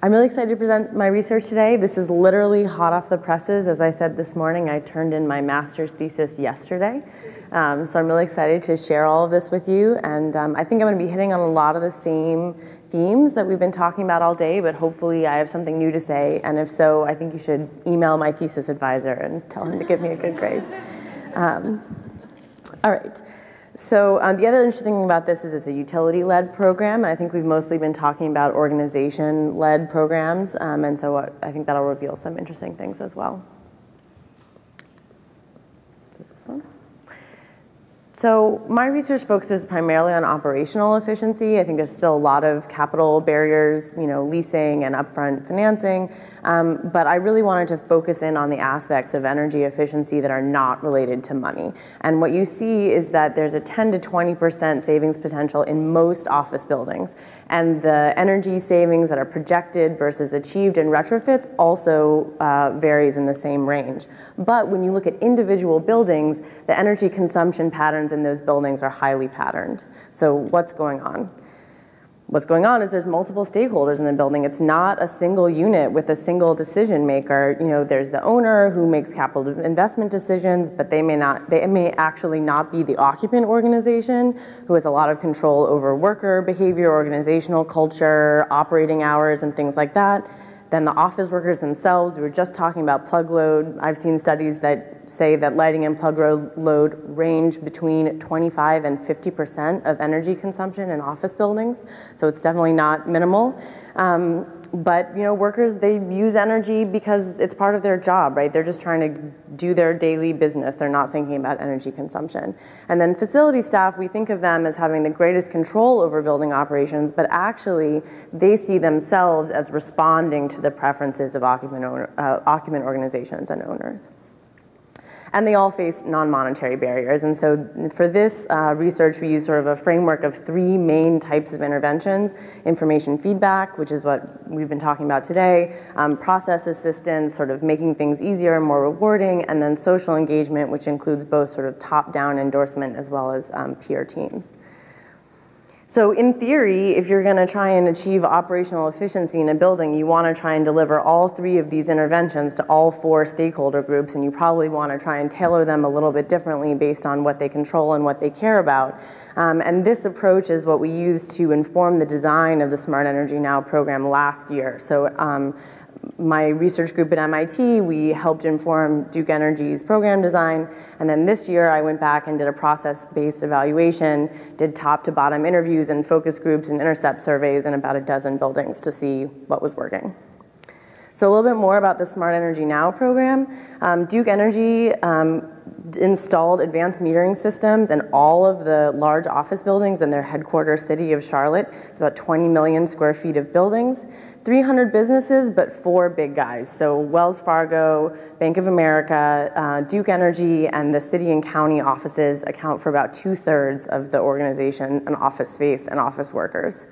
I'm really excited to present my research today. This is literally hot off the presses. As I said this morning, I turned in my master's thesis yesterday. So I'm really excited to share all of this with you. And I think I'm going to be hitting on a lot of the same themes that we've been talking about all day, but hopefully I have something new to say. And if so, I think you should email my thesis advisor and tell him to give me a good grade. All right. So the other interesting thing about this is it's a utility-led program, and I think we've mostly been talking about organization-led programs, and so I think that'll reveal some interesting things as well. This one. So my research focuses primarily on operational efficiency. I think there's still a lot of capital barriers, leasing and upfront financing, but I really wanted to focus in on the aspects of energy efficiency that are not related to money. And what you see is that there's a 10 to 20% savings potential in most office buildings, and the energy savings that are projected versus achieved in retrofits also varies in the same range. But when you look at individual buildings, the energy consumption patterns in those buildings are highly patterned. So what's going on? What's going on is there's multiple stakeholders in the building. It's not a single unit with a single decision maker. There's the owner who makes capital investment decisions, but they may actually not be the occupant organization who has a lot of control over worker behavior, organizational culture, operating hours, and things like that. Then the office workers themselves, we were just talking about plug load. I've seen studies that say that lighting and plug load range between 25 and 50% of energy consumption in office buildings. So it's definitely not minimal. But workers, they use energy because it's part of their job, right? They're just trying to do their daily business. They're not thinking about energy consumption. And then facility staff, we think of them as having the greatest control over building operations, but actually they see themselves as responding to the preferences of occupant organizations and owners. And they all face non-monetary barriers. And so for this research, we use sort of a framework of three main types of interventions: information feedback, which is what we've been talking about today, process assistance, sort of making things easier and more rewarding, and then social engagement, which includes both sort of top-down endorsement as well as peer teams. So in theory, if you're going to try and achieve operational efficiency in a building, you want to try and deliver all three of these interventions to all four stakeholder groups, and you probably want to try and tailor them a little bit differently based on what they control and what they care about. And this approach is what we used to inform the design of the Smart Energy Now program last year. So my research group at MIT, we helped inform Duke Energy's program design, and then this year I went back and did a process-based evaluation, did top-to-bottom interviews and focus groups and intercept surveys in about a dozen buildings to see what was working. So a little bit more about the Smart Energy Now program. Duke Energy installed advanced metering systems in all of the large office buildings in their headquarters city of Charlotte. It's about 20 million square feet of buildings, 300 businesses, but 4 big guys. So Wells Fargo, Bank of America, Duke Energy, and the city and county offices account for about 2/3 of the organization and office space and office workers.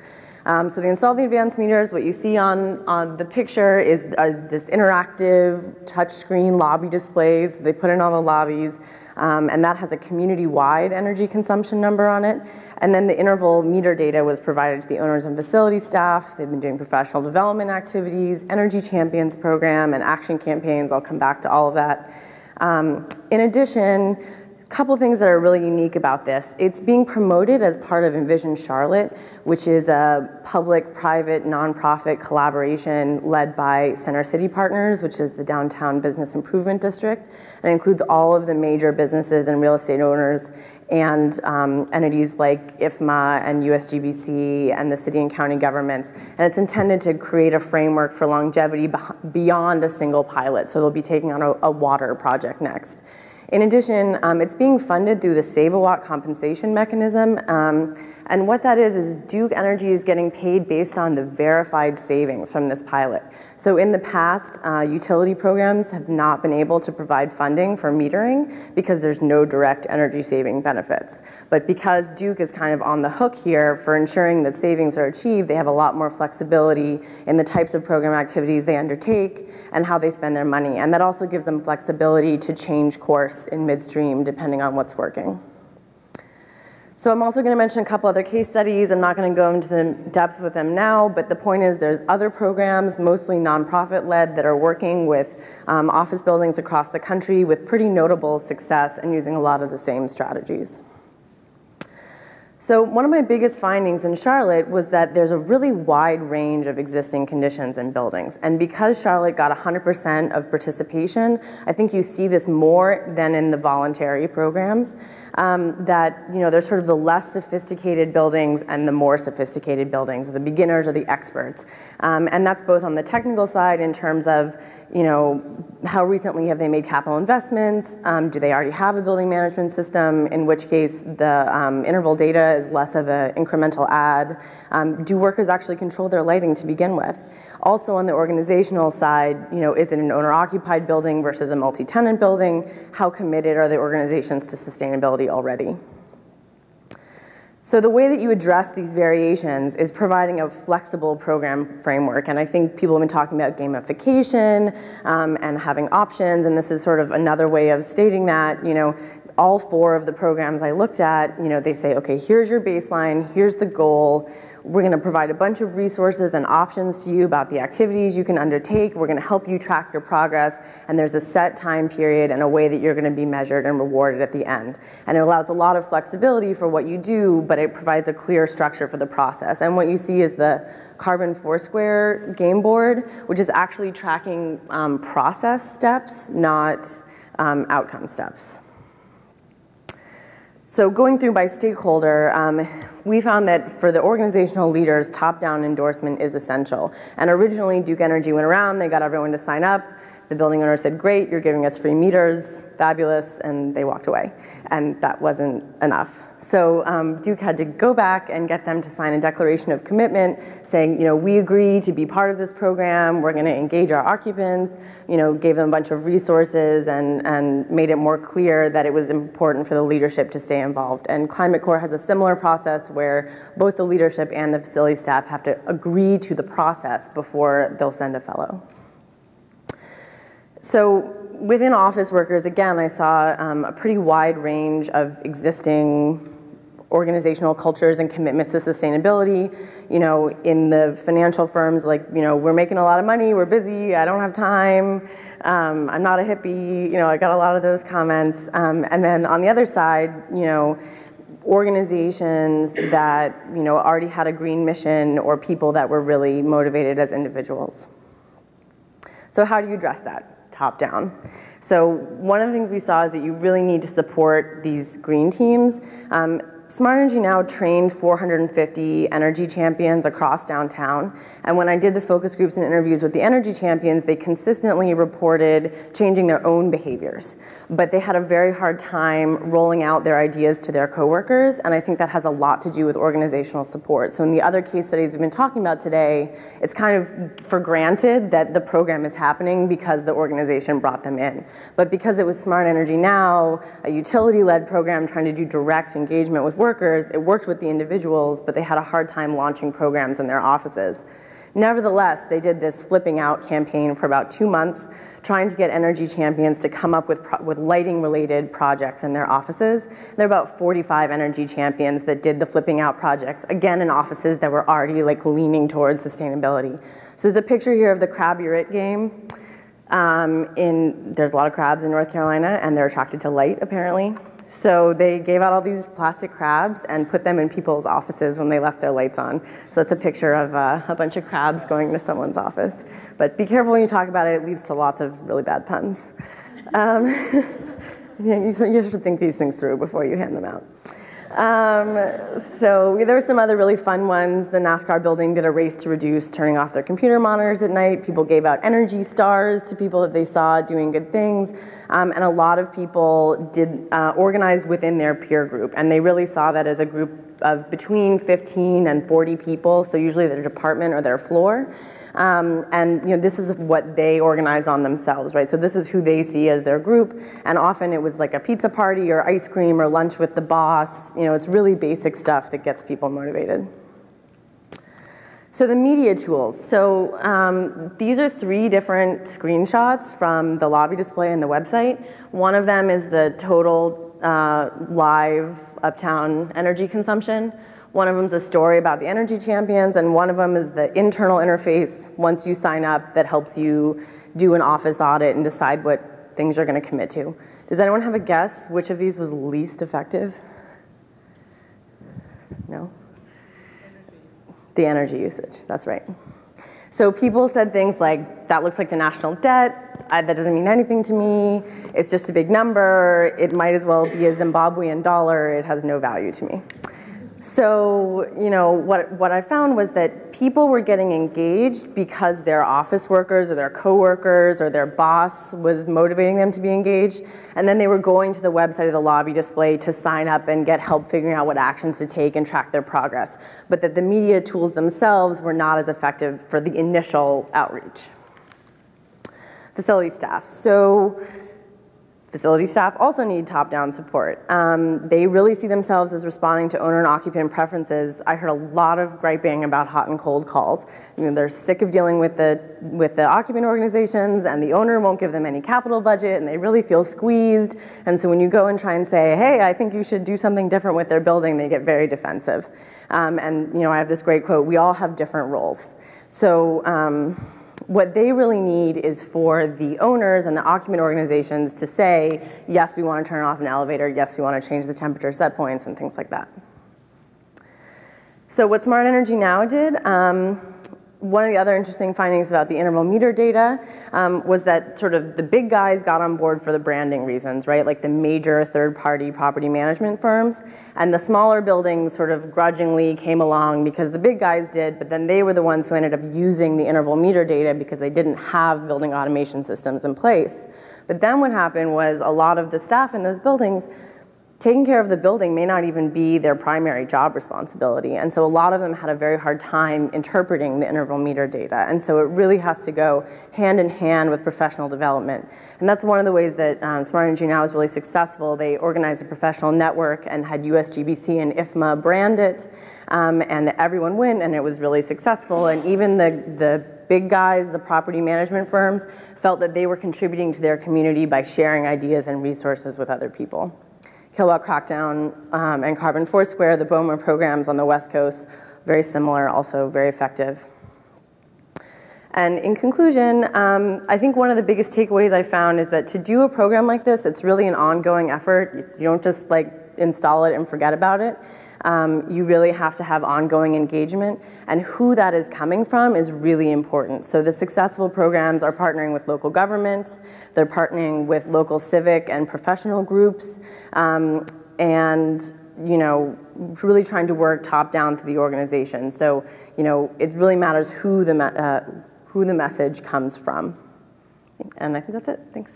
So they installed the advanced meters. What you see on the picture is this interactive touchscreen lobby displays. They put in all the lobbies, and that has a community-wide energy consumption number on it. And then the interval meter data was provided to the owners and facility staff. They've been doing professional development activities, Energy Champions program, and action campaigns. I'll come back to all of that. In addition, couple things that are really unique about this. It's being promoted as part of Envision Charlotte, which is a public-private nonprofit collaboration led by Center City Partners, which is the downtown business improvement district, and includes all of the major businesses and real estate owners and entities like IFMA and USGBC and the city and county governments. And it's intended to create a framework for longevity beyond a single pilot. So they'll be taking on a water project next. In addition, it's being funded through the Save-A-Watt compensation mechanism, and what that is Duke Energy is getting paid based on the verified savings from this pilot. So in the past, utility programs have not been able to provide funding for metering because there's no direct energy saving benefits. But because Duke is kind of on the hook here for ensuring that savings are achieved, they have a lot more flexibility in the types of program activities they undertake and how they spend their money. And that also gives them flexibility to change course in midstream depending on what's working. So I'm also going to mention a couple other case studies. I'm not going to go into the depth with them now, but the point is there's other programs, mostly nonprofit-led, that are working with office buildings across the country with pretty notable success and using a lot of the same strategies. So one of my biggest findings in Charlotte was that there's a really wide range of existing conditions in buildings. And because Charlotte got 100% of participation, I think you see this more than in the voluntary programs, that there's sort of the less sophisticated buildings and the more sophisticated buildings, the beginners or the experts. And that's both on the technical side in terms of how recently have they made capital investments? Do they already have a building management system? In which case, the interval data is less of an incremental add. Do workers actually control their lighting to begin with? Also on the organizational side, is it an owner-occupied building versus a multi-tenant building? How committed are the organizations to sustainability already? So the way that you address these variations is providing a flexible program framework. And I think people have been talking about gamification and having options. And this is sort of another way of stating that, all 4 of the programs I looked at, they say, okay, here's your baseline, here's the goal. We're going to provide a bunch of resources and options to you about the activities you can undertake. We're going to help you track your progress. And there's a set time period and a way that you're going to be measured and rewarded at the end. And it allows a lot of flexibility for what you do, but it provides a clear structure for the process. And what you see is the Carbon Foursquare game board, which is actually tracking process steps, not outcome steps. So going through by stakeholder, we found that for the organizational leaders, top-down endorsement is essential. And originally, Duke Energy went around, they got everyone to sign up. The building owner said, great, you're giving us free meters, fabulous, and they walked away. And that wasn't enough. So Duke had to go back and get them to sign a declaration of commitment saying, we agree to be part of this program, we're gonna engage our occupants, gave them a bunch of resources and made it more clear that it was important for the leadership to stay involved. And Climate Corps has a similar process where both the leadership and the facility staff have to agree to the process before they'll send a fellow. So within office workers, again, I saw a pretty wide range of existing organizational cultures and commitments to sustainability. In the financial firms, we're making a lot of money, we're busy, I don't have time, I'm not a hippie, I got a lot of those comments. And then on the other side, organizations that, already had a green mission or people that were really motivated as individuals. So how do you address that? Top down. So one of the things we saw is that you really need to support these green teams. Smart Energy Now trained 450 energy champions across downtown. And when I did the focus groups and interviews with the energy champions, they consistently reported changing their own behaviors. But they had a very hard time rolling out their ideas to their coworkers. And I think that has a lot to do with organizational support. So in the other case studies we've been talking about today, it's kind of for granted that the program is happening because the organization brought them in. But because it was Smart Energy Now, a utility-led program trying to do direct engagement with workers, it worked with the individuals, but they had a hard time launching programs in their offices. Nevertheless, they did this flipping out campaign for about 2 months, trying to get energy champions to come up with lighting-related projects in their offices. There are about 45 energy champions that did the flipping out projects, again in offices that were already leaning towards sustainability. So there's a picture here of the crab you're it game. There's a lot of crabs in North Carolina, and they're attracted to light, apparently. So they gave out all these plastic crabs and put them in people's offices when they left their lights on. So it's a picture of a bunch of crabs going into someone's office. But be careful when you talk about it, it leads to lots of really bad puns. You have to think these things through before you hand them out. So there were some other really fun ones. The NASCAR building did a race to reduce turning off their computer monitors at night. People gave out energy stars to people that they saw doing good things. And a lot of people did organized within their peer group. And they really saw that as a group of between 15 and 40 people, so usually their department or their floor. And this is what they organize on themselves, right? So this is who they see as their group, and often it was like a pizza party or ice cream or lunch with the boss. It's really basic stuff that gets people motivated. So the media tools. So these are 3 different screenshots from the lobby display and the website. One of them is the total live uptown energy consumption. One of them is a story about the energy champions, and one of them is the internal interface once you sign up that helps you do an office audit and decide what things you're going to commit to. Does anyone have a guess which of these was least effective? No? The energy usage, that's right. So people said things like, that looks like the national debt, that doesn't mean anything to me, it's just a big number, it might as well be a Zimbabwean dollar, it has no value to me. So, you know, what I found was that people were getting engaged because their office workers or their coworkers or their boss was motivating them to be engaged, and then they were going to the website of the lobby display to sign up and get help figuring out what actions to take and track their progress, but that the media tools themselves were not as effective for the initial outreach. Facility staff. So, facility staff also need top-down support. They really see themselves as responding to owner and occupant preferences. I heard a lot of griping about hot and cold calls. You know, they're sick of dealing with the occupant organizations, and the owner won't give them any capital budget, and they really feel squeezed. And so when you go and try and say, hey, I think you should do something different with their building, they get very defensive. And you know, I have this great quote, we all have different roles. So, what they really need is for the owners and the occupant organizations to say, yes, we want to turn off an elevator, yes, we want to change the temperature set points and things like that. So what Smart Energy Now did, one of the other interesting findings about the interval meter data was that sort of the big guys got on board for the branding reasons, right? Like the major third-party property management firms, and the smaller buildings sort of grudgingly came along because the big guys did, but then they were the ones who ended up using the interval meter data because they didn't have building automation systems in place. But then what happened was a lot of the staff in those buildings, taking care of the building may not even be their primary job responsibility. And so a lot of them had a very hard time interpreting the interval meter data. And so it really has to go hand in hand with professional development. And that's one of the ways that Smart Energy Now is really successful. They organized a professional network and had USGBC and IFMA brand it. And everyone went, and it was really successful. And even the big guys, the property management firms, felt that they were contributing to their community by sharing ideas and resources with other people. Kilowatt Crackdown and Carbon Foursquare, the BOMA programs on the West Coast, very similar, also very effective. And in conclusion, I think one of the biggest takeaways I found is that to do a program like this, it's really an ongoing effort. You don't just like install it and forget about it. You really have to have ongoing engagement, and who that is coming from is really important. So the successful programs are partnering with local government, they're partnering with local civic and professional groups, and you know, really trying to work top down through the organization. So you know, it really matters who the message comes from. And I think that's it. Thanks.